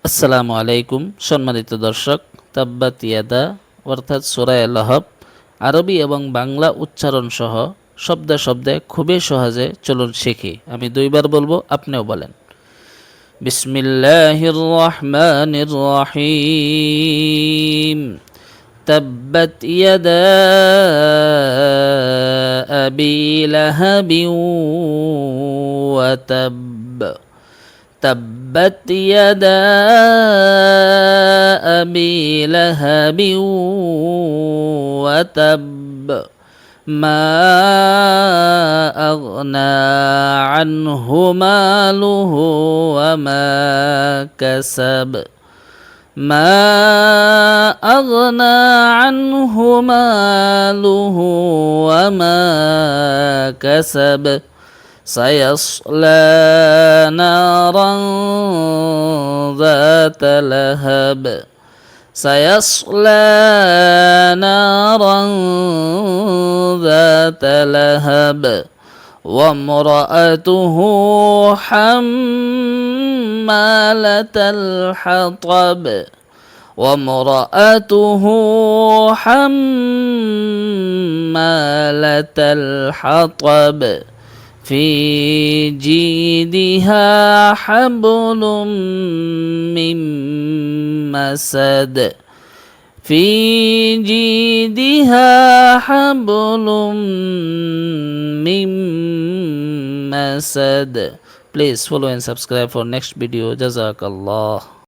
আসসালামু আলাইকুম সম্মানিত দর্শক, তাব্বাত ইয়াদা অর্থাৎ সূরা লাহব আরবি এবং বাংলা উচ্চারণ সহ শব্দে শব্দে খুবই সহজে চলুন শিখি। আমি দুইবার বলবো, আপনিও বলেন। বিসমিল্লাহির রহমানির রহিম। তাব্বাত ইয়াদা আবি লাহাবিন ওয়া তাব। تبت يدا أبي لهب وتب ما أغنى عنه ماله وما كسب ما أغنى عنه ماله وما كسب سيصلى نارا ذات لهب سيصلى نارا ذات لهب وامرأته حمالة الحطب وامرأته حمالة الحطب في جيدها حبل من مسد في جيدها حبل من مسد. Please follow and subscribe for next video. Jazakallah.